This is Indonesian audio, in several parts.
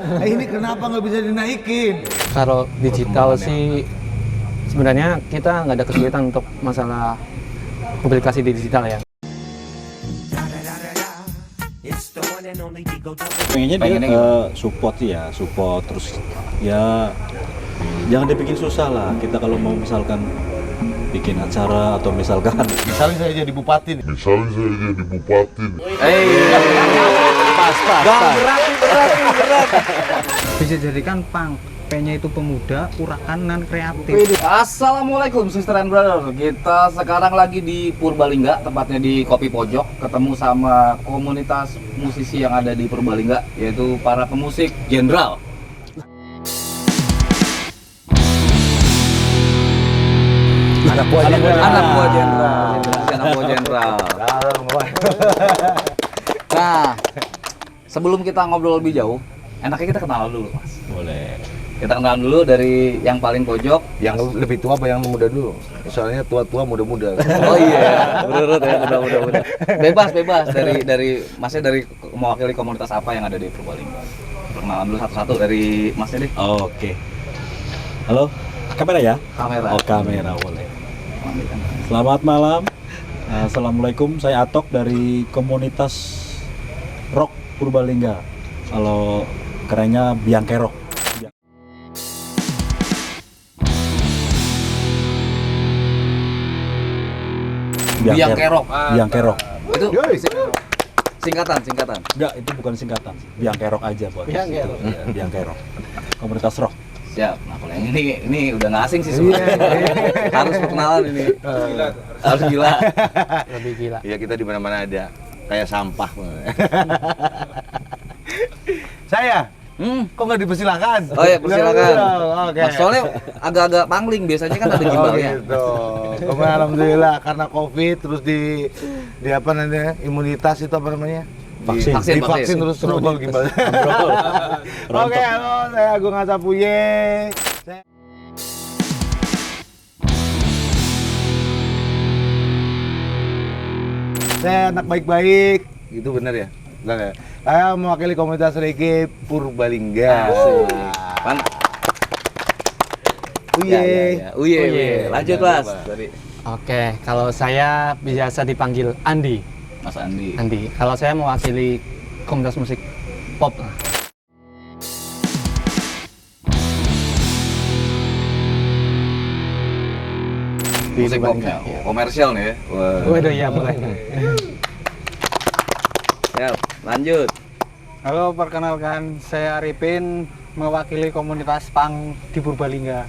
Ini kenapa nggak bisa dinaikin? Kalau digital sih sebenarnya kita nggak ada kesulitan untuk masalah publikasi di digital ya. Pengennya dia support terus ya jangan dibikin susah lah. Kita kalau mau misalkan bikin acara atau misalnya saya jadi bupati nih. berat. Bisa jadikan pang. P-nya itu pemuda, urakan dan kreatif. Assalamualaikum sister and brother. Kita sekarang lagi di Purbalingga, tepatnya di Kopi Pojok, ketemu sama komunitas musisi yang ada di Purbalingga, yaitu para pemusik Jenderal. Anak buah Jenderal. Nah, sebelum kita ngobrol lebih jauh, enaknya kita kenalan dulu, Mas. boleh. Kita kenalan dulu dari yang paling pojok. Yang lebih tua apa yang muda dulu? Soalnya tua-tua muda-muda. Oh iya, berurut ya, mudah. Bebas dari Masnya dari mewakili komunitas apa yang ada di Purbalingga. Perkenalan dulu satu-satu dari Masnya deh. Oke. Halo, kamera ya? Kamera. Oh, kamera boleh. Selamat malam. Assalamualaikum, saya Atok dari komunitas rock Purbalingga. Kalau kerennya Biangkerok. Biangkerok. Biangkerok. Itu singkatan. Enggak, itu bukan singkatan. Biangkerok aja buat. Biangkerok. Ya, Biangkerok. Komunitas rock. Siap. Nah, kalau yang ini udah nggak asing sih sebenarnya. Harus perkenalan ini. Harus gila. Lebih gila. Iya, kita di mana-mana ada kayak sampah. Saya kok nggak dipersilakan? Oh iya, persilakan. Oke. Nah, soalnya agak-agak pangling, biasanya kan ada gimbalnya. Gitu. Kemarin alhamdulillah karena Covid terus di apa namanya? Imunitas itu apa namanya? Vaksin. Divaksin terus rombol gimbalnya. Oke, halo, saya Agung Asapuye. Saya anak baik-baik. Itu benar ya? Benar ya? Saya mewakili komunitas reggae Purbalingga. Pan. Uye. Uye. Lanjut, Mas. Oke, kalau saya biasa dipanggil Andi. Mas Andi. Kalau saya mewakili komunitas musik pop. Musik popnya, komersial nih ya. Waduh, ya boleh. Siap, lanjut. Halo, perkenalkan saya Arifin, mewakili komunitas pang di Purbalingga.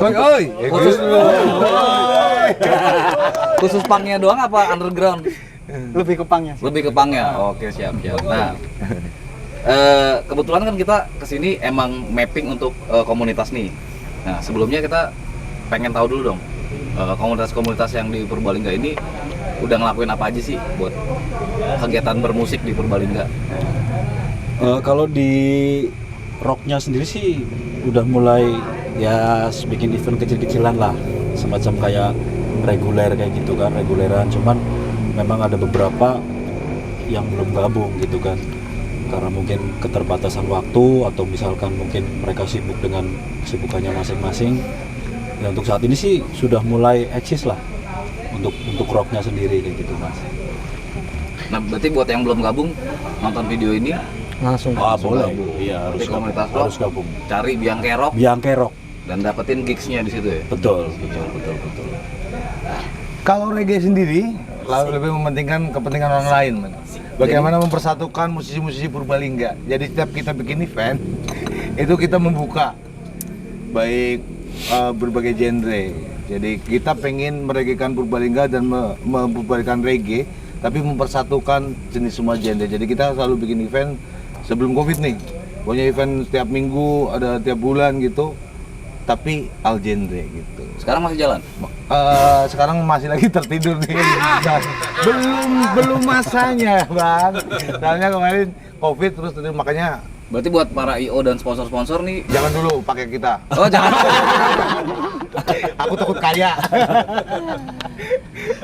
Oi. Khusus pangnya doang apa underground? Lebih ke pangnya sih. Lebih ke pangnya. Oke, siap. Nah, kebetulan kan kita kesini emang mapping untuk komunitas nih. Nah, sebelumnya kita pengen tahu dulu dong, komunitas-komunitas yang di Purbalingga ini udah ngelakuin apa aja sih buat kegiatan bermusik di Purbalingga? Kalau di rocknya sendiri sih udah mulai ya bikin event kecil-kecilan lah, semacam kayak reguler kayak gitu kan, reguleran. Cuman memang ada beberapa yang belum gabung gitu kan, karena mungkin keterbatasan waktu atau misalkan mungkin mereka sibuk dengan kesibukannya masing-masing. Ya untuk saat ini sih sudah mulai eksis lah untuk rocknya sendiri kayak gitu, Mas. Nah, berarti buat yang belum gabung nonton video ini Langsung. Boleh. gabung. Iya, Di komunitas rock, harus gabung. cari Biangkerok Biangkerok. dan dapetin gigs-nya di situ ya. Betul. Kalau reggae sendiri lebih mementingkan kepentingan orang lain, Man. Bagaimana mempersatukan musisi-musisi Purbalingga. Jadi setiap kita bikin event, itu kita membuka baik berbagai genre. Jadi kita pengen meregekan Purbalingga dan memperbaikkan reggae, tapi mempersatukan jenis semua genre. Jadi kita selalu bikin event sebelum Covid nih. Pokoknya event setiap minggu, ada tiap bulan gitu. Tapi all genre gitu. Sekarang masih jalan? Sekarang masih lagi tertidur nih. belum masanya, Bang. Soalnya kemarin Covid terus makanya Berarti buat para IO dan sponsor-sponsor nih. Jangan dulu pakai kita. Oh, jangan. Aku takut kaya.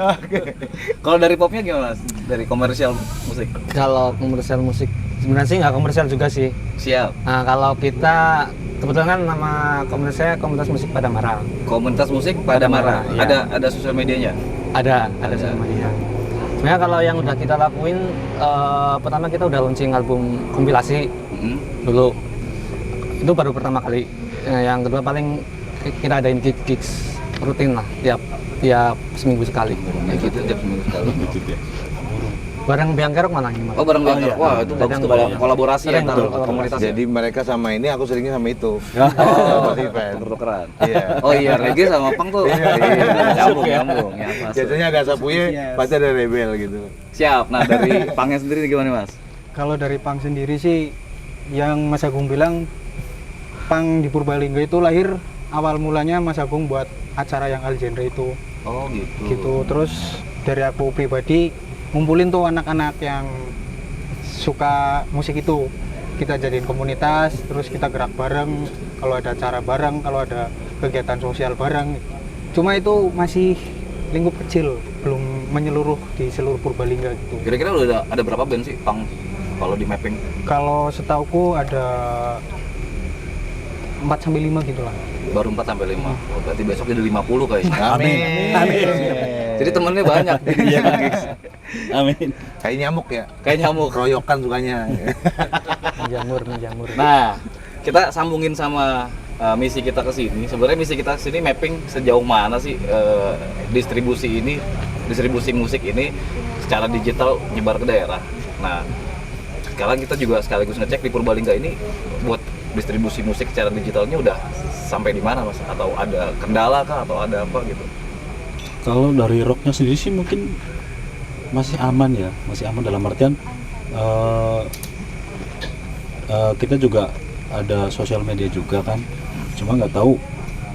Oke. Kalau dari popnya gimana, Mas? Dari komersial musik. Kalau komersial musik sebenarnya sih nggak komersial juga sih. Siap. Nah, kalau kita kebetulan kan nama komunitasnya Komunitas Musik Padamara. Komunitas musik Padamara. Iya. Ada sosial medianya. Ada sama dia. Sebenarnya kalau yang udah kita lakuin, pertama kita udah launching album kompilasi dulu. Itu baru pertama kali. Yang kedua paling kita adain gigs rutin lah tiap seminggu sekali. Ya gitu tiap seminggu sekali. Bareng Biang Kerok mana gimana? Oh, bareng Biang Kerok. Wah, itu bagus tuh kalau kolaborasi Sering antar tuh, komunitas. Jadi mereka sama ini, aku seringnya sama itu. Oh, Pas event. keren. Iya. Oh iya, reggae sama punk tuh. Iya. Nyambung. Ya, pas. Biasanya ada sapunya, Yes. pasti ada rebel gitu. Siap. Nah, dari punknya sendiri gimana, Mas? Kalau dari punk sendiri sih, yang Mas Agung bilang, punk di Purbalingga itu lahir awal mulanya Mas Agung buat acara yang Al Genre itu. Oh, gitu. Gitu. Terus dari aku pribadi ngumpulin tuh anak-anak yang suka musik itu, kita jadiin komunitas, terus kita gerak bareng kalau ada acara bareng, kalau ada kegiatan sosial bareng. Cuma itu masih lingkup kecil, belum menyeluruh di seluruh Purbalingga gitu. Kira-kira udah ada berapa band sih punk kalau di mapping? Kalau setauku ada 4-5 gitu lah. Baru 4 sampai 5. Oh, berarti besok jadi 50 kayaknya. Amin. Jadi temennya banyak. Iya. Amin. Kayak nyamuk ya. Kayak nyamuk. Keroyokan sukanya. menjamur. Nah, kita sambungin sama misi kita ke sini. Sebenarnya misi kita ke sini mapping sejauh mana sih distribusi musik ini secara digital nyebar ke daerah. Nah, sekarang kita juga sekaligus ngecek di Purbalingga ini buat distribusi musik secara digitalnya udah sampai di mana, Mas? Atau ada kendala kah atau ada apa gitu? Kalau dari rocknya sendiri sih mungkin masih aman ya, masih aman dalam artian kita juga ada sosial media juga kan, cuma nggak tahu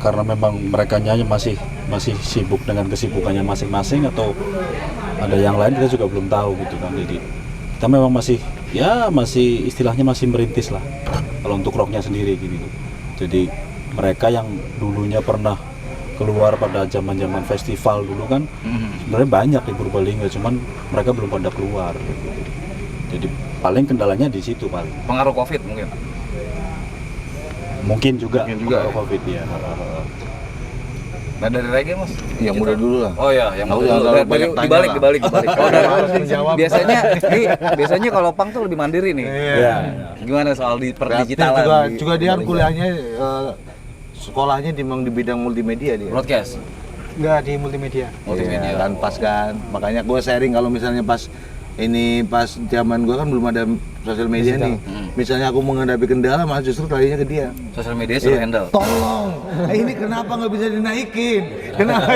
karena memang mereka masih sibuk dengan kesibukannya masing-masing atau ada yang lain kita juga belum tahu gitu kan. Jadi kita memang masih istilahnya masih merintis lah kalau untuk rocknya sendiri gitu. Jadi mereka yang dulunya pernah keluar pada zaman festival dulu kan sebenarnya banyak di Purbalingga, cuman mereka belum pada keluar. Jadi paling kendalanya di situ paling. Pengaruh Covid Mungkin juga ya? Covid ya. Nah, dari reggae, Mas? Yang muda dulu lah. Oh ya, yang Aku muda jangan dulu. terlalu banyak tanya Dibalik. Oh, Harus menjawab. biasanya kalau punk tuh lebih mandiri nih. Iya. Gimana soal di Kreatif perdigitalan? juga dia kuliahnya sekolahnya di bidang multimedia dia. Broadcast. Enggak, di multimedia. Multimedia. Iya, kan pas kan. Makanya gue sharing kalau misalnya pas zaman gue kan belum ada sosial media nih. Misalnya aku menghadapi kendala, malah justru tadinya ke dia. Sosial media sudah Iya. handle. Tolong, ini kenapa nggak bisa dinaikin? Kenapa?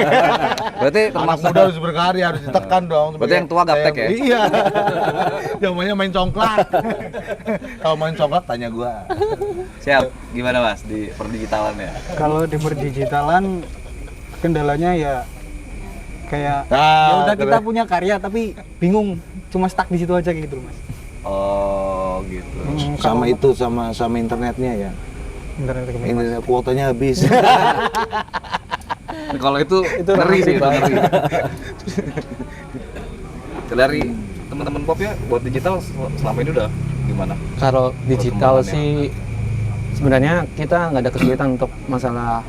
Berarti Anak termasuk muda harus berkarya, harus ditekan dong. Berarti yang tua gaptek ya? Iya. Zamannya main congklak. Kalau main congklak tanya gua. siap. Gimana, Mas, di perdigitalannya? Kalau di perdigitalan kendalanya ya kayak Ah, ya udah kita keren. punya karya tapi bingung, cuma stuck di situ aja gitu Mas. Oh, gitu. Sama itu sama internetnya ya. Internet gimana, Mas? Internet kuotanya habis. Kalau itu ngeri sih, itu ngeri. Dari teman-teman pop ya, buat digital selama ini udah gimana? Kalau digital Perkembangannya. sih sebenarnya kita nggak ada kesulitan untuk masalah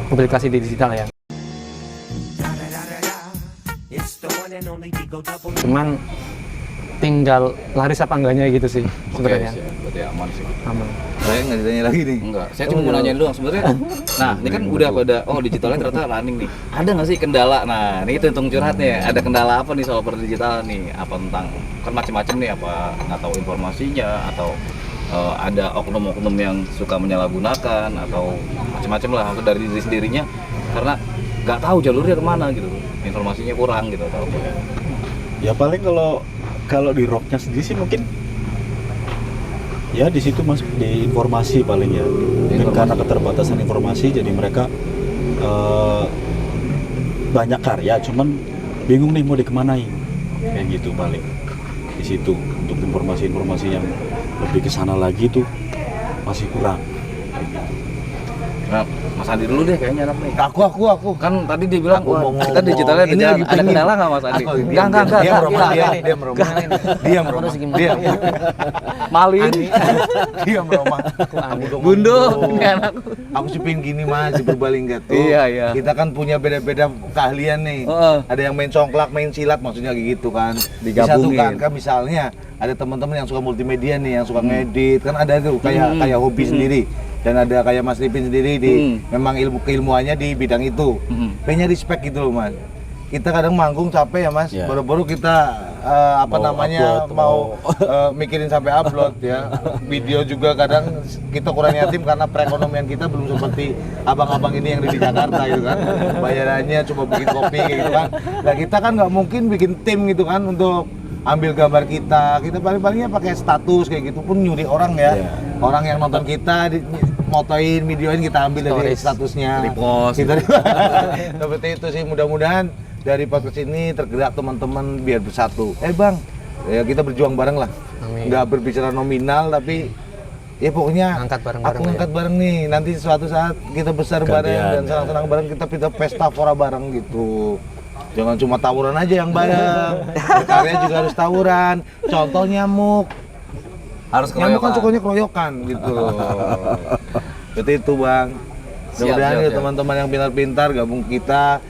publikasi di digital ya. Cuman tinggal laris apa enggaknya gitu sih sebenarnya. Oke, siap. Berarti aman sih. Aman. Saya nggak ditanya lagi nih. Enggak, saya cuma mau nanyain doang sebenarnya. Nah, ini kan udah pada digitalnya ternyata running nih. Ada nggak sih kendala? Nah, ini hitung curhatnya. Ada kendala apa nih soal perdigitalan nih? Apa tentang kan macam-macam nih, apa nggak tahu informasinya atau ada oknum-oknum yang suka menyalahgunakan atau macam-macam lah maksud dari diri sendirinya karena nggak tahu jalurnya kemana gitu, informasinya kurang gitu atau apa. Ya paling kalau di rocknya sendiri sih mungkin ya di situ mas di informasi paling ya. Mungkin karena keterbatasan informasi jadi mereka banyak karya cuman bingung nih mau dikemanain kayak gitu paling di situ untuk informasi-informasi yang lebih ke sana lagi tuh masih kurang. Nah, Mas Andi dulu deh kayaknya enak nih. Aku. Kan tadi dia bilang, Aku wah mau kita ngomong. digitalnya Ini lagi ada pengen. kendala nggak Mas Andi? Aku Enggak. diam Roma, Gila, diam Roma. Diam Roma. Terus gimana? Diam. Malin. Diam Roma. Aku dong Gundo, ngomong. ini anak. Aku sih pengen gini Mas di Purbalingga tuh. Iya. Kita kan punya beda-beda keahlian nih. Heeh. Ada yang main congklak, main silat, maksudnya kayak gitu kan. Digabungin. Disatukan kan misalnya ada teman-teman yang suka multimedia nih, yang suka ngedit, kan ada tuh kayak hobi sendiri. Dan ada kayak Mas Ripin sendiri di memang keilmuannya di bidang itu. Pengennya respect gitu loh Mas. Kita kadang manggung capek ya Mas, Ya. baru-baru kita Mau upload, mau mikirin sampai upload ya. Video juga kadang kita kurang yatim karena perekonomian kita belum seperti abang-abang ini yang di Jakarta gitu kan. Bayarannya cuma bikin kopi kayak gitu kan. Nah kita kan nggak mungkin bikin tim gitu kan untuk ambil gambar kita paling-palingnya pakai status kayak gitu pun nyuri orang ya. Iya. Orang yang nonton kita motoin, videoin kita ambil dari Stories. statusnya. Repost. Kita seperti itu sih, mudah-mudahan dari podcast ini tergerak teman-teman biar bersatu. Bang, ya kita berjuang bareng lah. Amin. Nggak berbicara nominal tapi ya pokoknya Angkat bareng-bareng aku ya. angkat bareng nih. Nanti suatu saat kita besar Gantian, bareng dan ya. senang-senang bareng, kita pesta fora bareng gitu. Jangan cuma tawuran aja yang bareng. Berkarya juga harus tawuran. Contoh nyamuk. Harus Nyamuk kan keroyokan. sukanya keroyokan gitu loh. Seperti itu Bang. Mudah-mudahan siap, ya siap. teman-teman yang pintar-pintar gabung kita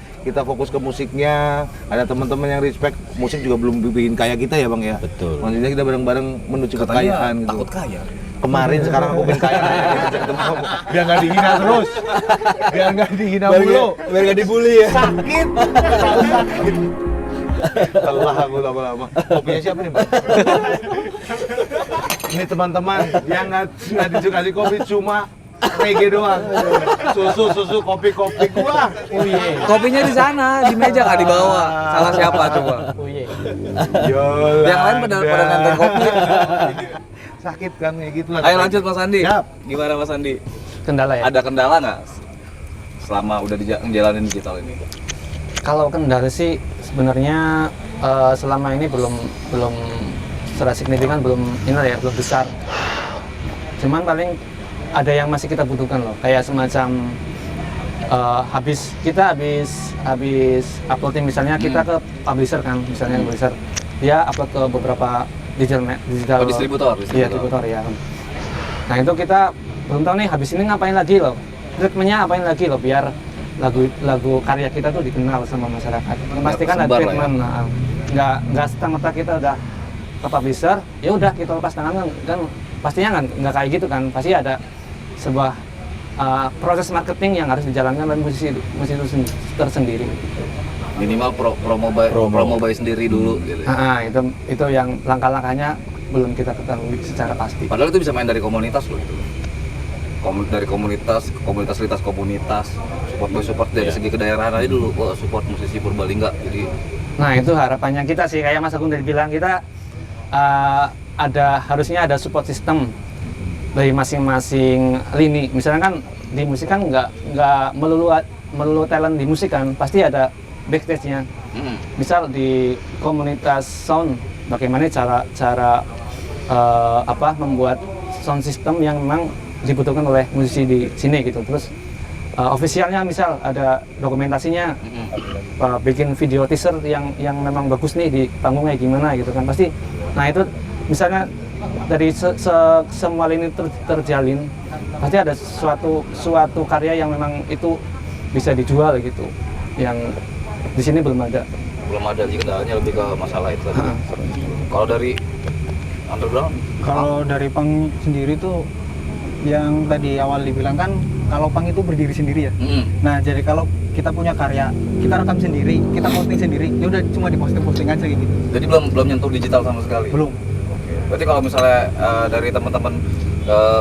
fokus ke musiknya. Ada teman-teman yang respect musik juga belum bikin kaya kita ya Bang ya. Betul. Maksudnya kita bareng-bareng menuju Katanya kekayaan gitu. takut kaya. Kemarin sekarang aku pengen kaya biar nggak dihina terus. Biar nggak dihina mulu. Biar gak dibully ya. Sakit. Sakit. Telah aku lama-lama. Kopinya siapa nih Bang? Ini teman-teman yang nggak dikasih kopi cuma PG doang. Susu, kopi gua. Kopinya di sana, di meja nggak dibawa. Salah siapa coba? Oh iya. Yolanda. Yang lain pada nganter kopi. Sakit kan kayak gitu lah. Ayo lanjut Mas Andi. Siap. Gimana Mas Andi? Kendala ya. Ada kendala nggak selama udah ngejalanin digital ini? Kalau kendala sih sebenarnya selama ini belum secara signifikan, belum besar. Cuman paling ada yang masih kita butuhkan loh, kayak semacam habis uploading misalnya kita ke publisher kan, misalnya publisher dia upload ke beberapa digital Distributor. Iya, distributor ya. Nah itu kita belum tahu nih habis ini ngapain lagi loh, treatmentnya apain lagi loh biar lagu karya kita tuh dikenal sama masyarakat. Pasti kan ada tersebar lah ya. treatment, nggak setengah kita udah ke publisher, ya udah kita lepas tangan kan pastinya nggak kayak gitu kan, pasti ada sebuah proses marketing yang harus dijalankan oleh musisi itu tersendiri. Minimal promo by sendiri dulu gitu. Itu yang langkah-langkahnya belum kita ketahui secara pasti. Padahal itu bisa main dari komunitas loh itu. Dari komunitas, lintas komunitas, support dari segi kedaerahan aja dulu. Wah, support musisi Purbalingga. Jadi Nah itu harapannya kita sih, kayak Mas Agung tadi bilang, kita harusnya ada support system dari masing-masing lini. Misalnya kan di musik kan nggak melulu talent di musik kan, pasti ada backstage-nya. Misal di komunitas sound, bagaimana cara membuat sound system yang memang dibutuhkan oleh musisi di sini gitu. Terus officialnya misal ada dokumentasinya, bikin video teaser yang memang bagus nih di panggungnya gimana gitu kan, pasti. Nah itu misalnya dari semua ini terjalin, pasti ada suatu karya yang memang itu bisa dijual gitu, yang di sini belum ada. sih kendalanya lebih ke masalah itu tadi. Kalau dari underground, Kalau dari Pang sendiri tuh yang tadi awal dibilang kan kalau Pang itu berdiri sendiri ya. Nah jadi kalau kita punya karya, kita rekam sendiri, kita posting sendiri, ya udah cuma diposting aja kayak gitu. jadi belum nyentuh digital sama sekali. Belum. Berarti kalau misalnya dari teman-teman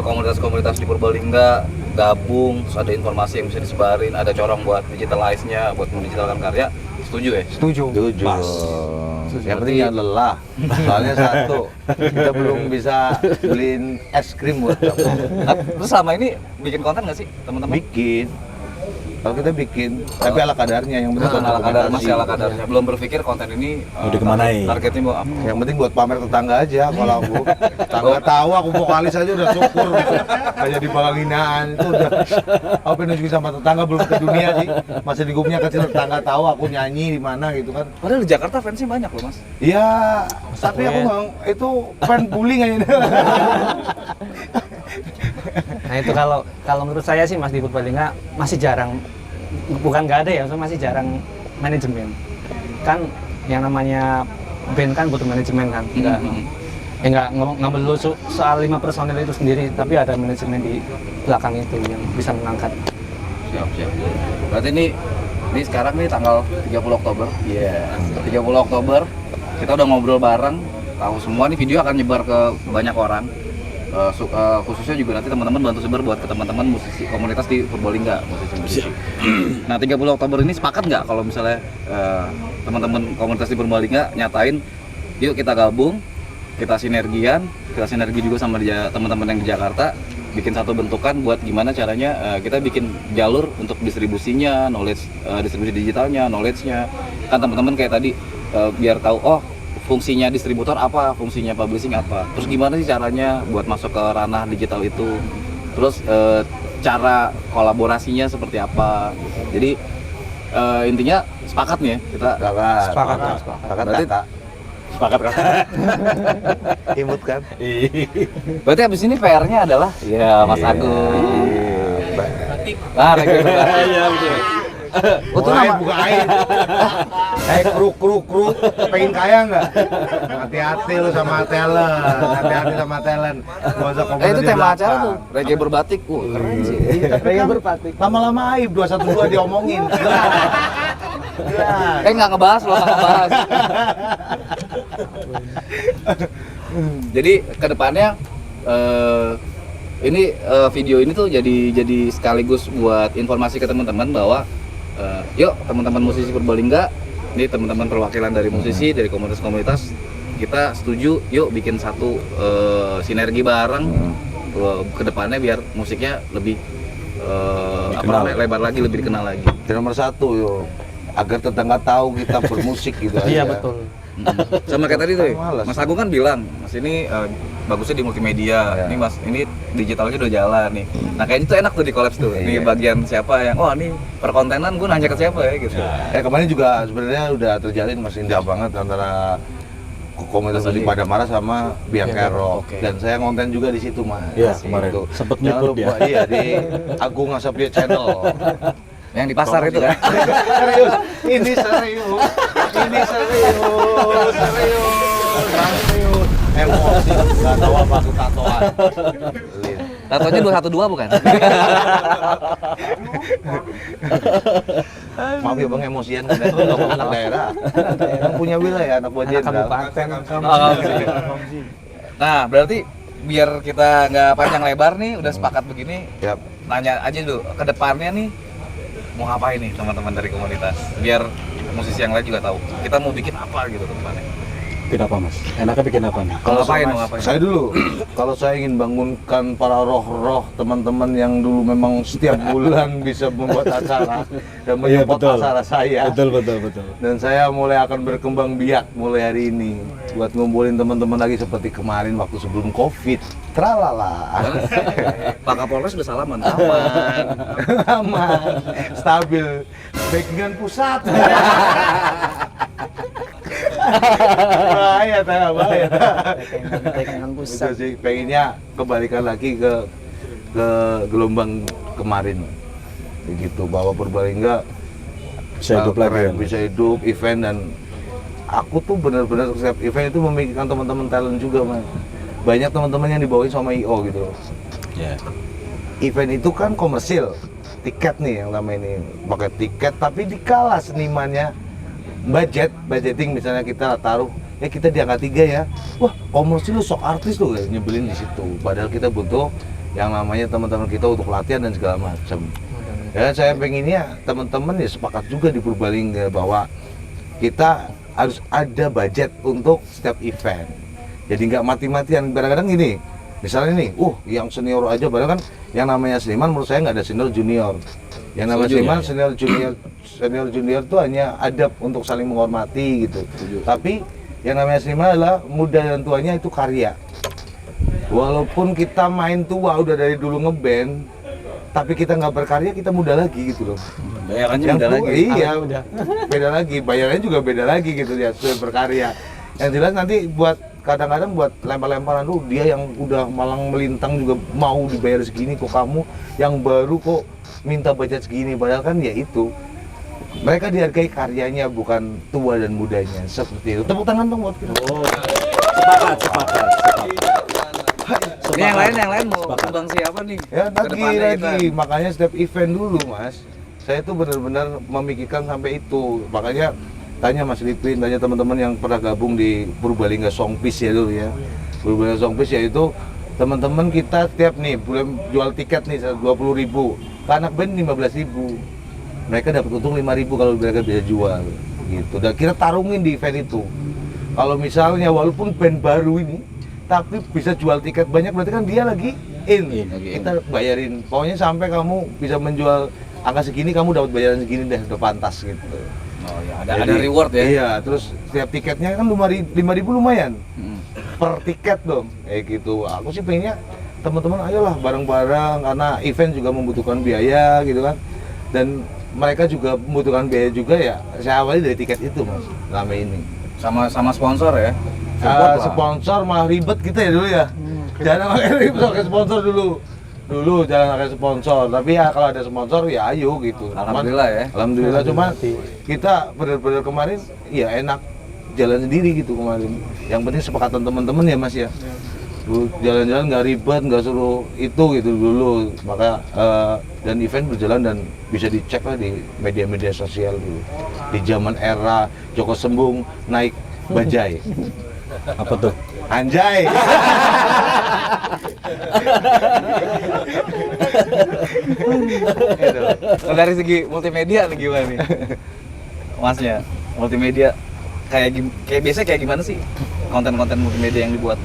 komunitas-komunitas di Purbalingga gabung, terus ada informasi yang bisa disebarin, ada corong buat digitalize-nya, buat mendigitalkan karya, setuju ya? Setuju. Setuju. Pas. Yang penting jangan lelah. Soalnya satu, kita belum bisa beliin es krim buat kamu. Terus selama ini bikin konten nggak sih teman-teman? Bikin. Kalau kita bikin, tapi ala kadarnya, yang penting ala kadar, masih ala dokumentasi. kadarnya. Belum berpikir konten ini Mau dikemanain. targetnya mau apa? Yang penting buat pamer tetangga aja kalau aku. Tetangga tahu aku vokalis aja udah syukur gitu. Kayak jadi bakal hinaan itu udah. Apa yang nunjukin sama tetangga belum ke dunia sih. Masih di grupnya kecil tetangga tahu aku nyanyi di mana gitu kan. Padahal di Jakarta fansnya banyak loh mas. Iya, tapi aku nggak, itu fan bullying aja. Nah itu kalau menurut saya sih Mas di Purbalingga masih jarang, bukan nggak ada ya, masih jarang manajemen. Kan yang namanya band kan butuh manajemen kan, nggak nggak melulu soal 5 personil itu sendiri, tapi ada manajemen di belakang itu yang bisa mengangkat. Siap. Berarti ini sekarang nih tanggal 30 Oktober. Iya. 30 Oktober kita udah ngobrol bareng, tahu semua nih video akan nyebar ke banyak orang. Khususnya juga nanti teman-teman bantu sebar buat ke teman-teman musisi komunitas di Purbalingga, musisi. Nah 30 Oktober ini sepakat nggak kalau misalnya teman-teman komunitas di Purbalingga nyatain, yuk kita gabung, kita sinergi juga sama teman-teman yang di Jakarta, bikin satu bentukan buat gimana caranya kita bikin jalur untuk distribusinya, distribusi digitalnya, knowledge-nya. Kan teman-teman kayak tadi biar tahu fungsinya distributor apa, fungsinya publishing apa, terus gimana sih caranya buat masuk ke ranah digital itu, terus cara kolaborasinya seperti apa. Jadi intinya sepakat nih ya kita. Sepakat. Berarti Sepakat kan? Imut kan? Berarti abis ini PR-nya adalah ya Mas Agung. Reggae Berbatik. Oh, tuh nama buka air. Kruk. Pengen kaya nggak? Hati-hati lu sama talent. Gak usah komen Itu di tema belakang. acara tuh, Reggae Berbatik. Keren sih. Reggae Berbatik. Lama-lama aib 212 diomongin. Nggak ngebahas loh, nggak ngebahas. Jadi kedepannya ini video ini tuh jadi sekaligus buat informasi ke teman-teman bahwa yuk teman-teman musisi Purbalingga, ini teman-teman perwakilan dari musisi dari komunitas-komunitas, kita setuju yuk bikin satu sinergi bareng kedepannya biar musiknya lebih lebar lagi, lebih dikenal lagi. Dan nomor satu yuk, agar tetangga tahu kita bermusik gitu aja. Iya betul. Sama kayak tadi tuh, Malas. Mas Agung kan bilang, Mas ini bagusnya di multimedia, Ya. ini digitalnya udah jalan nih. Nah kayaknya tuh enak tuh di collabs tuh. Nih Iya. bagian siapa yang, nih perkontenan gue nanya ke siapa ya gitu. Kemarin juga sebenarnya udah terjalin masih indah banget antara komunitas Tadi. di Padamara sama Biancarro. Oke. Dan saya konten juga di situ mas. Iya, Asik. kemarin. Tuh. Sempet Jangan meliput lupa, iya di Agung Asapia Channel. Yang di pasar itu kan. Serius, ini serius, emosi, nggak tahu apa aku tatoan. Tatonya 212 bukan? Maaf ya bang, emosian kan, itu nggak anak daerah, yang punya wilayah, anak buah Anak jenderal. kabupaten. Nah berarti biar kita nggak panjang lebar nih, udah sepakat begini, Yap. nanya aja dulu ke depannya nih mau ngapain nih teman-teman dari komunitas, biar musisi yang lain juga tahu kita mau bikin apa gitu ke depannya. Bikin apa mas? Enaknya bikin apa nih? Kalau mau ngapain? Saya dulu, kalau saya ingin bangunkan para roh-roh teman-teman yang dulu memang setiap bulan bisa membuat acara dan menyupport acara saya. Betul. Dan saya mulai akan berkembang biak mulai hari ini buat ngumpulin teman-teman lagi seperti kemarin waktu sebelum COVID. Tralala. Pak Kapolres udah salaman. Aman, stabil, backingan pusat. bahaya. Tekangan Itu pusat. sih pengennya kembalikan lagi ke gelombang kemarin, begitu bahwa Purbalingga Bisa hidup lagi ya? bisa hidup event. Dan aku tuh benar-benar setiap event itu memikirkan teman-teman talent juga mas. Banyak teman-teman yang dibawain sama IO gitu. Ya. Event itu kan komersil, tiket nih yang lama ini pakai tiket, tapi dikala senimannya budgeting misalnya kita taruh kita di angka 3 ya, wah komersil lu sok artis lu, nyebelin di situ. Padahal kita butuh yang namanya teman-teman kita untuk latihan dan segala macam. Ya saya pengennya teman-teman ya sepakat juga di Purbalingga bahwa kita harus ada budget untuk setiap event. Jadi nggak mati-matian. Kadang-kadang gini, misalnya nih, yang senior aja, padahal kan yang namanya seniman menurut saya nggak ada senior junior. Yang namanya Setuju, seniman, ya. senior junior tuh hanya adab untuk saling menghormati gitu. Setuju. Tapi yang namanya seniman adalah muda dan tuanya itu karya. Walaupun kita main tua udah dari dulu ngeband, tapi kita nggak berkarya, kita muda lagi gitu loh. Bayarannya Yang beda tua, lagi. iya, beda lagi. Bayarnya juga beda lagi gitu ya, sudah berkarya. Yang jelas nanti buat kadang-kadang buat lempar-lemparan dulu, dia yang udah malang melintang juga mau dibayar segini, kok kamu yang baru kok minta budget segini, padahal kan ya itu. Mereka dihargai karyanya, bukan tua dan mudanya, seperti itu. Tepuk tangan dong buat kita. Oh, sepakat. Ini yang lain mau kembang siapa nih? Ya Ke depannya lagi, makanya setiap event dulu mas, saya tuh benar-benar memikirkan sampai itu. Makanya tanya Mas Lipin, tanya teman-teman yang pernah gabung di Purbalingga Songpiece ya dulu ya. Purbalingga Songpiece ya itu teman-teman kita setiap nih boleh jual tiket nih 20.000, ke anak band 15.000. Mereka dapat untung 5.000 kalau mereka bisa jual gitu. Dan kita tarungin di event itu. Kalau misalnya walaupun band baru ini tapi bisa jual tiket banyak, berarti kan dia lagi in. Lagi in. Kita bayarin. Pokoknya sampai kamu bisa menjual angka segini, kamu dapat bayaran segini deh, udah pantas gitu. Oh ya, ada reward ya. Iya, terus setiap tiketnya kan 5.000 lumayan. Hmm. Per tiket dong. Kayak gitu. Aku sih pengennya teman-teman ayolah bareng-bareng, karena event juga membutuhkan biaya gitu kan. Dan mereka juga membutuhkan biaya juga ya. Saya awali dari tiket itu Mas, rame ini. Sama sponsor ya. Support lah. Sponsor malah ribet kita ya dulu ya. Jangan pakai ribet pakai sponsor dulu. Jangan pakai sponsor. Tapi ya kalau ada sponsor ya ayo gitu. Alhamdulillah ya. Alhamdulillah, cuma kita benar-benar kemarin ya enak jalan sendiri gitu kemarin. Yang penting sepakatan teman-teman ya Mas ya. Jalan-jalan nggak ribet, nggak suruh itu gitu dulu. Maka dan event berjalan dan bisa dicek lah di media-media sosial dulu. Di zaman era Joko Sembung naik bajai. Apa tuh? Anjay. Gitu. Kalau dari segi multimedia nih gimana nih? Masnya, multimedia kayak biasa kayak gimana sih konten-konten multimedia yang dibuat?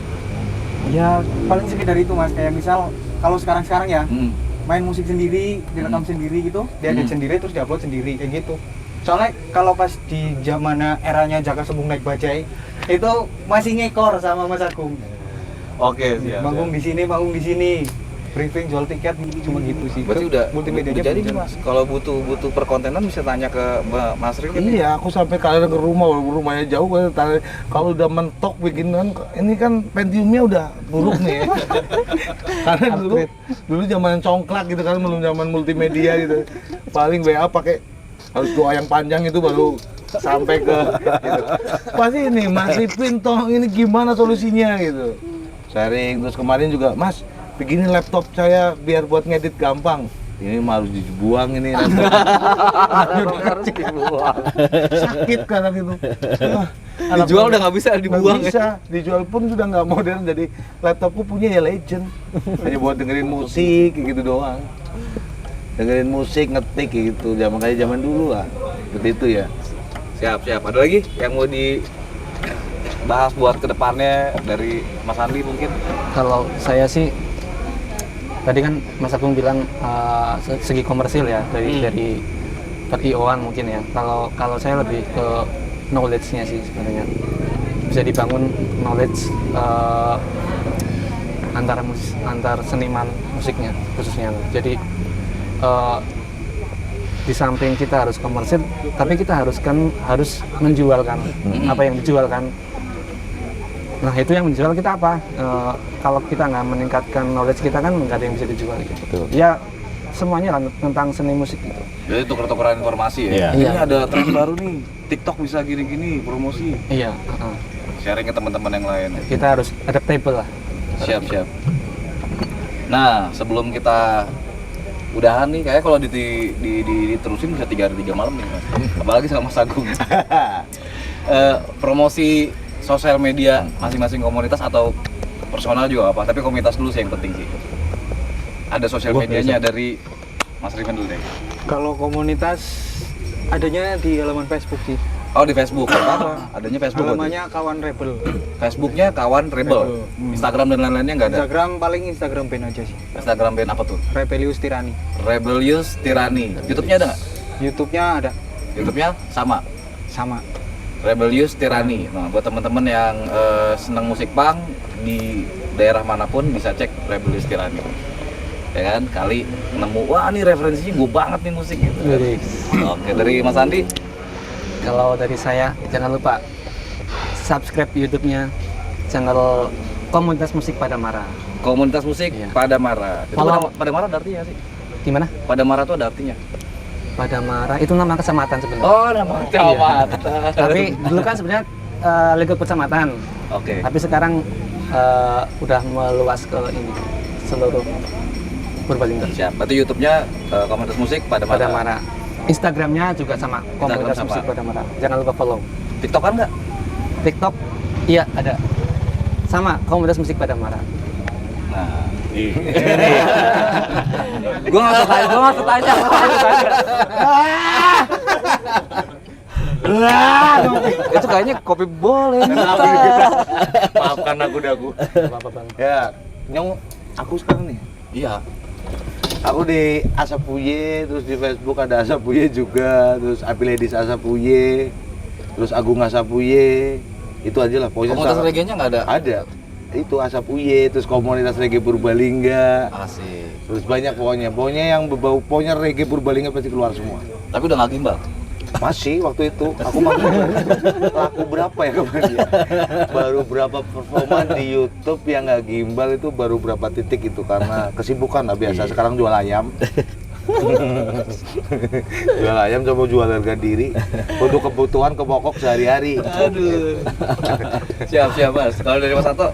Ya paling sekedar itu mas, kayak misal kalau sekarang ya main musik sendiri, direkam sendiri gitu, diedit sendiri terus diupload sendiri kayak gitu. Soalnya kalau pas di zaman eranya Jaka Sembung naik bajai itu masih ngekor sama Mas Agung. Oke, siap. Manggung di sini, briefing jual tiket cuma gitu sih. Berarti udah multimedianya jadi belum nih Mas. Kalau butuh perkontenan bisa tanya ke Mas Ril kan? Iya, aku sampai kalian ke rumah, walaupun rumahnya jauh kan. Kalau udah mentok bikin kan, ini kan Pentiumnya udah buruk nih. Karena dulu zaman congklak gitu kan, belum zaman multimedia gitu. Paling WA pakai harus doa yang panjang itu baru sampai ke gitu. Pasti ini Mas Ripin toh ini gimana solusinya gitu. Sharing terus kemarin juga Mas bikinin laptop saya biar buat ngedit gampang. Ini mah harus dibuang ini laptop. Harus dibuang. Sakit kadang itu. Dijual udah nggak bisa dibuang. Nggak bisa, dijual pun sudah nggak modern. Jadi laptopku punya ya legend. Hanya buat dengerin musik gitu doang. Dengerin musik, ngetik gitu. Kayak zaman dulu lah. Seperti itu ya. Siap. Ada lagi yang mau dibahas buat kedepannya dari Mas Andi mungkin? Kalau saya sih tadi kan Mas Agung bilang segi komersil ya dari per IO-an mungkin ya. Kalau saya lebih ke knowledge-nya sih sebenarnya. Bisa dibangun knowledge antar seniman musiknya khususnya. Jadi di samping kita harus komersil, tapi kita harus menjualkan apa yang dijualkan. Nah itu yang menjual kita apa? Kalau kita nggak meningkatkan knowledge kita kan nggak ada yang bisa dijual gitu. Betul. Ya semuanya lah tentang seni musik gitu. Jadi tuker-tukeran informasi Iya. ya. Ini ada tren baru nih, TikTok bisa gini-gini promosi. Iya. Sharing ke teman-teman yang lain. Kita harus adaptable lah. Siap. Nah sebelum kita udahan nih, kayak kalau diterusin bisa 3 hari 3 malam nih Mas. Apalagi sama Mas Agung. Promosi sosial media masing-masing komunitas atau personal juga apa, tapi komunitas dulu sih yang penting sih. Ada sosial medianya dari Mas Rifan dulu deh. Kalau komunitas adanya di halaman Facebook sih. Oh, di Facebook. Apa? Adanya Facebook. Namanya Kawan Rebel. Facebooknya Kawan Rebel. Instagram dan lain-lainnya nggak ada. Instagram paling Instagram band aja sih. Instagram band apa tuh? Rebellious Tyranny. Rebellious Tyranny. YouTube-nya ada nggak? YouTube-nya ada YouTube-nya sama. sama. Rebellious Tyranny. Nah, buat teman-teman yang senang musik punk di daerah manapun bisa cek Rebellious Tyranny. Ya kan, kali nemu, wah ini referensinya gue banget nih musik gitu. Oke, dari Mas Andi. Kalau dari saya, jangan lupa subscribe YouTube-nya channel Komunitas Musik Padamara. Komunitas musik Iya. Padamara. Itu Kalau- Padamara ada artinya sih? Gimana? Padamara itu ada artinya? Padamara itu nama kecamatan sebenarnya. Oh, nama kecamatan. Tapi dulu kan sebenarnya lingkup kecamatan. Oke. Tapi sekarang udah meluas ke ini seluruh Purbalingga. Siap. Berarti YouTube-nya Komunitas Musik Padamara. Padamara. Instagramnya juga sama Komunitas sama. Musik Padamara. Jangan lupa follow. TikTokan nggak? TikTok, iya ada. Sama Komunitas Musik Padamara. Nah, gue nggak usah tanya, Itu kayaknya kopi boleh. Maafkan aku dagu. Apa-apa bang. Ya, Nyong, aku sekarang nih. Iya. Aku di Asapuye, terus di Facebook ada Asapuye juga, terus Apiledis Asapuye, terus Agung Asapuye, itu aja lah. Pokoknya Komunitas reggae-nya nggak ada? Ada. Itu Asapuye, terus komunitas reggae Purbalingga, Asik. terus banyak pokoknya. Pokoknya yang berbau, pokoknya reggae Purbalingga pasti keluar semua. Tapi udah nggak gimbal. Masih waktu itu, aku masih laku berapa ya kemarin ya? Baru berapa performa di YouTube yang nggak gimbal itu baru berapa titik itu karena kesibukan lah biasa. Sekarang jual ayam. Jual ayam coba jual harga diri untuk kebutuhan kepokok sehari-hari. Aduh. Siap Mas. Kalau dari Mas Sato?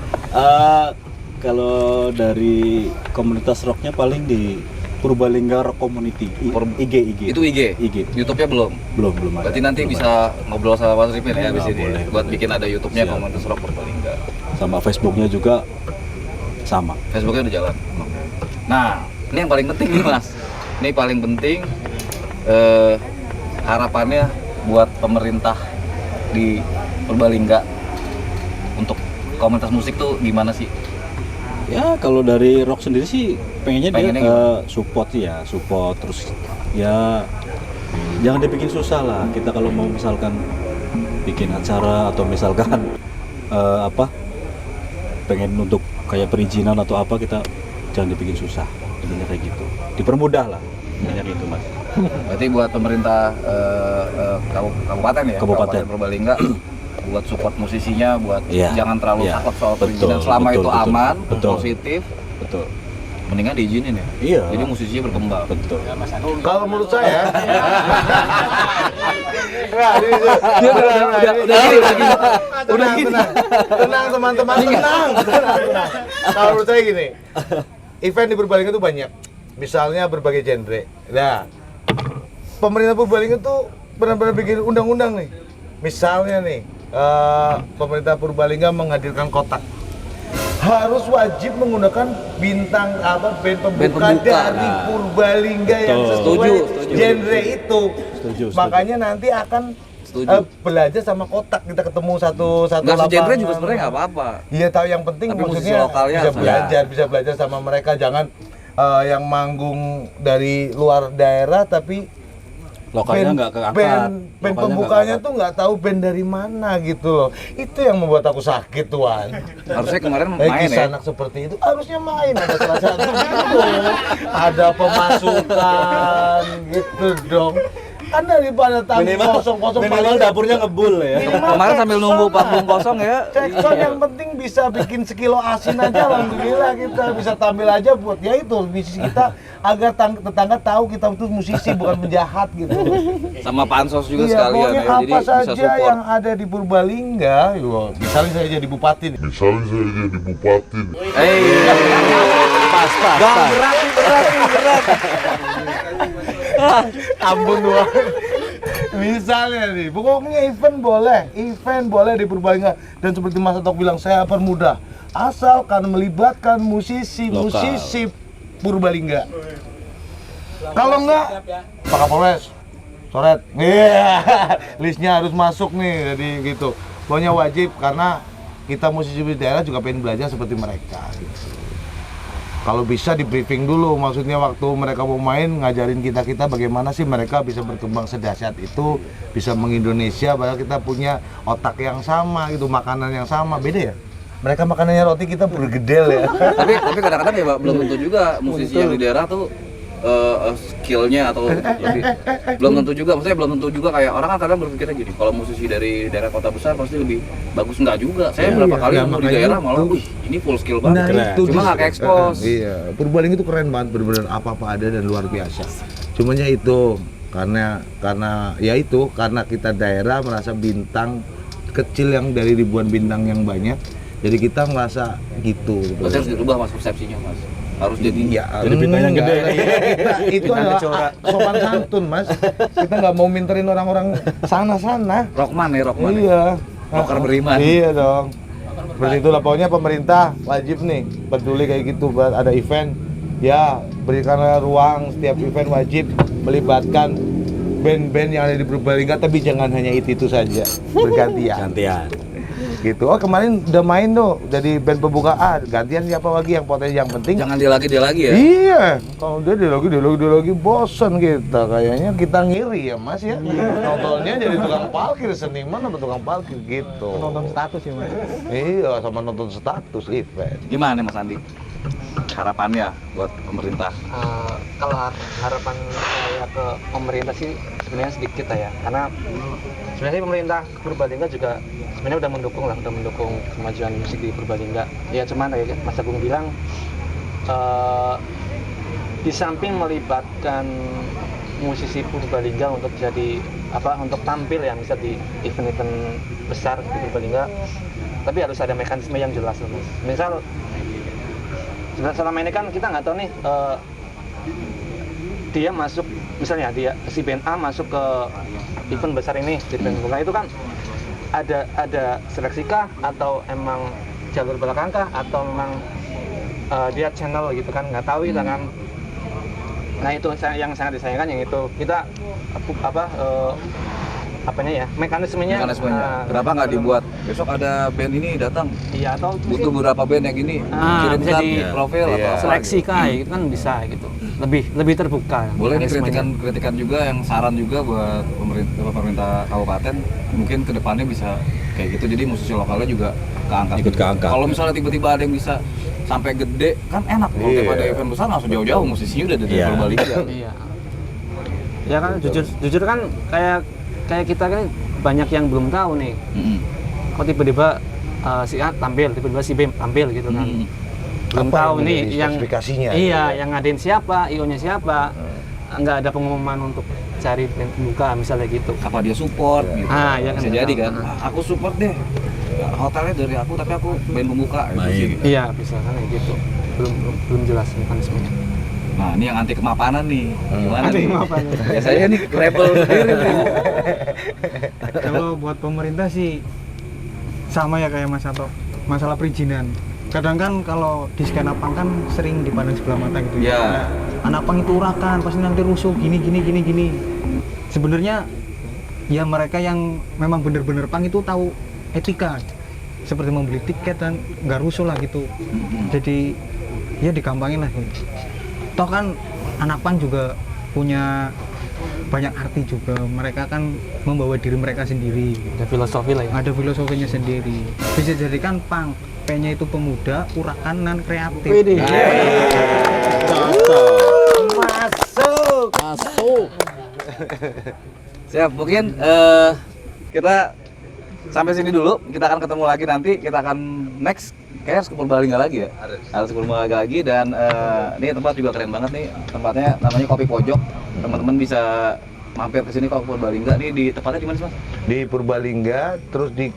Kalau dari komunitas rocknya paling di Purbalingga Rock Community, IG. Itu IG. YouTube-nya belum. Belum ada. Berarti nanti Belum bisa ngobrol sama Mas Ripin ya di Nah, sini. boleh, Buat boleh. bikin ada YouTube-nya Siap. Komunitas Rock Purbalingga. ada. Sama Facebooknya juga sama. Facebooknya udah jalan. Nah, ini yang paling penting nih Mas. Ini paling penting harapannya buat pemerintah di Purbalingga untuk komunitas musik tuh gimana sih? Ya kalau dari rock sendiri sih pengennya Pengennya dia support terus ya jangan dibikin susah lah. Kita kalau mau misalkan bikin acara atau misalkan pengen untuk kayak perizinan atau apa, kita jangan dibikin susah. Intinya kayak gitu. Dipermudah lah. Intinya gitu Mas. Berarti buat pemerintah kabupaten ya, Kabupaten. Purbalingga buat support musisinya, buat Iya, jangan terlalu iya. takut soal Betul, perizinan selama betul, itu betul, aman, betul. positif, Betul. mendingan diizinin ya. Iya. Jadi musisinya berkembang. Betul. Kalau menurut saya, Nggak, ini udah gini. Tenang teman-teman, tenang. Kalau menurut saya gini, event di Purbalingga itu banyak. Misalnya berbagai genre. Nah, pemerintah Purbalingga itu benar-benar bikin undang-undang nih. Misalnya nih, pemerintah Purbalingga menghadirkan kotak. Harus wajib menggunakan bintang band pembuka dari nah. Purbalingga yang Betul. sesuai Setuju. genre itu. Setuju. Makanya nanti akan Setuju. belajar sama kotak, kita ketemu satu Nggak lapangan. segenre juga sebenarnya nggak apa-apa. Iya, tahu yang penting Tapi musisi maksudnya lokalnya bisa harus bisa belajar sama mereka, jangan yang manggung dari luar daerah tapi Lokalnya nggak keangkat. band Lokalnya pembukanya nggak tuh nggak tahu band dari mana gitu loh. Itu yang membuat aku sakit tuan. Harusnya kemarin main Kisah ya. anak seperti itu harusnya main, ada salah satu gitu. Ada pemasukan gitu dong. Kan daripada tamu kosong-kosong minimal dapurnya ngebul ya. Kemarin sambil nunggu panggung kosong ya. Cekson yang penting bisa bikin sekilo asin aja, alhamdulillah kita bisa tampil aja buat ya itu musisi kita agar tetangga tahu kita itu musisi bukan penjahat gitu. Sama pansos juga Iya, sekalian pokoknya ya. apa Jadi bisa saja support. yang ada di Purbalingga, misalnya saya jadi bupati nih. Pas. Berat. Ampun doang. Misalnya nih, pokoknya event boleh di Purbalingga, dan seperti Mas Atok bilang saya permudah asalkan melibatkan musisi Purbalingga. Kalau enggak, Pak Kapolres, coret. Iya, listnya harus masuk nih, jadi gitu. Pokoknya wajib karena kita musisi di daerah juga pengen belajar seperti mereka. Gitu. Kalau bisa di briefing dulu, maksudnya waktu mereka mau main ngajarin kita bagaimana sih mereka bisa berkembang sedahsyat itu, bisa mengindonesia, padahal kita punya otak yang sama gitu, makanan yang sama, beda ya. Mereka makanannya roti, kita bergedel ya. Tapi kadang-kadang ya Pak, belum tentu juga musisi yang di daerah tuh skillnya atau lebih belum tentu juga, maksudnya belum tentu juga kayak orang kan kadang berpikirnya gini, kalau musisi dari daerah kota besar pasti lebih bagus, enggak juga. Saya berapa kali ketemu di daerah malah, wih ini full skill banget, cuma nggak ke-expose. Iya, Purbalingga itu keren banget, bener-bener apa-apa ada dan luar biasa. Cumanya itu karena karena kita daerah merasa bintang kecil yang dari ribuan bintang yang banyak, jadi kita merasa gitu. Berarti harus dirubah Mas persepsinya Mas. Harus jadi jadi bintang yang gede. Kita itu adalah sopan santun, Mas. Kita nggak mau minterin orang-orang sana-sana. Rockman ya, Rockman. Iya. Rocker beriman. Iya dong. Seperti itulah, pokoknya pemerintah wajib nih peduli kayak gitu, buat ada event ya berikanlah ruang, setiap event wajib melibatkan band-band yang ada di Purbalingga, tapi jangan hanya itu saja, bergantian. Gantian. Gitu. Oh kemarin udah main tuh jadi band pembuka, gantian siapa lagi yang potensi, yang penting Jangan dia lagi ya. iya, kalau dia lagi bosan kita, kayaknya kita ngiri ya Mas ya. Nontonnya jadi tukang parkir, seniman apa tukang parkir gitu. Nonton status ya Mas. Iya, sama nonton status event. Gimana Mas Andi? Harapannya buat pemerintah? Kalau harapan saya ke pemerintah sih sebenarnya sedikit ya, karena sebenarnya pemerintah Purbalingga juga sebenarnya udah mendukung kemajuan musik di Purbalingga. Ya cuman kayak Mas Agung bilang, di samping melibatkan musisi Purbalingga untuk untuk tampil yang bisa di event-event besar di Purbalingga, tapi harus ada mekanisme yang jelas loh Mas. Misal selama ini kan kita nggak tahu nih, dia masuk, misalnya si band A masuk ke event besar ini di band pembuka, itu kan ada seleksi kah, atau emang jalur belakang kah, atau memang dia channel gitu kan, nggak tahu kita kan. Nah itu yang sangat disayangkan, yang itu kita mekanismenya. Kenapa nggak dibuat besok ada band ini datang? Iya, atau Butuh beberapa band yang ini, kirimkan bisa di profil atau apa seleksi gitu. kah, itu kan bisa gitu, lebih terbuka. Boleh nih mekanismenya. kritikan juga, yang saran juga buat pemerintah kabupaten, mungkin kedepannya bisa kayak gitu, jadi musisi lokalnya juga keangkat. Ikut keangkat. Kalau misalnya tiba-tiba ada yang bisa sampai gede, kan enak. Kalau daripada event besar langsung jauh-jauh, musisinya udah dari Purbalingga. Iya. Ya kan jujur kan kayak kita kan banyak yang belum tahu nih. Kok tiba-tiba si A tampil, tiba-tiba si B tampil gitu kan. Belum Apa tahu yang nih menjadi yang spesifikasinya? Iya, yang ngadain siapa, IO-nya siapa. Nggak ada pengumuman untuk cari band pembuka misalnya gitu. Apa dia support gitu. Iya kan. Bisa jadi kan. Aku support deh. Hotelnya dari aku, tapi aku band pembuka gitu sih. Iya, bisa kan kayak gitu. Belum jelas mekanismenya. Nah, ini yang anti kemapanan nih. Gimana Anti nih? kemapanan. Ya saya nih rebel sendiri nih. Kalau buat pemerintah sih sama ya kayak Mas Sato, masalah perizinan. Kadang kan kalau di Skenapang kan sering dipandang sebelah mata gitu Iya. ya. Anak pang itu urakan, pasti nanti rusuh gini. Sebenarnya ya mereka yang memang bener-bener pang itu tahu etika, seperti membeli tiket dan nggak rusuh lah gitu. Jadi ya digampangin lah. Toh kan anak pang juga punya banyak arti juga, mereka kan membawa diri mereka sendiri, Ada filosofi lah ya. ada filosofinya sendiri. Bisa jadikan pang, P-nya itu pemuda, urakan dan kreatif. Masuk. Siap, mungkin kita sampai sini dulu. Kita akan ketemu lagi nanti. Kita akan next kayaknya harus ke Purbalingga lagi ya. Harus ke Purbalingga lagi, dan ini tempat juga keren banget nih. Tempatnya namanya Kopi Pojok. Teman-teman bisa mampir ke sini kalau ke Purbalingga. Nih di tempatnya di mana sih, Mas? Di Purbalingga, terus di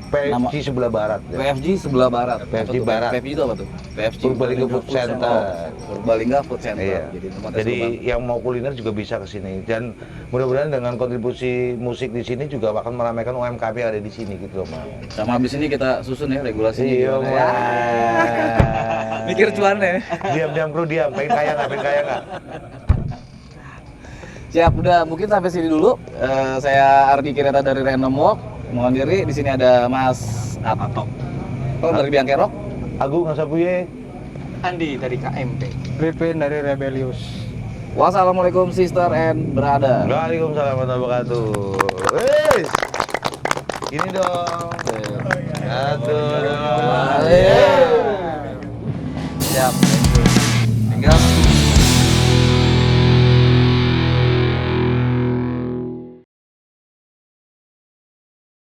PFG sebelah barat. Ya. PFG sebelah barat. PFG Apa tuh? barat. PFG itu apa tuh? PFG Purbalingga Food Center. Purbalingga Food Center. Iya. Jadi tempatnya Jadi seru banget. yang mau kuliner juga bisa ke sini, dan mudah-mudahan dengan kontribusi musik di sini juga akan meramaikan UMKM yang ada di sini gitu loh, Mas. Sama habis ini kita susun ya regulasinya. Iya, gimana ya. Mas. Mikir cuannya. Diam, kru diam, pengen kaya nggak? Siap, Siap, udah mungkin sampai sini dulu. Saya Ardi Kireta dari Random Walk. Mohon diri, di sini ada Mas Atok. Oh, dari Biangkerok. Agung Ngasapuye. Andi dari KMP. Ripin dari Rebellious. Wassalamualaikum sister and brother. Waalaikumsalam warahmatullahi wabarakatuh. Wes. Gini dong. Satu, dua, Siap.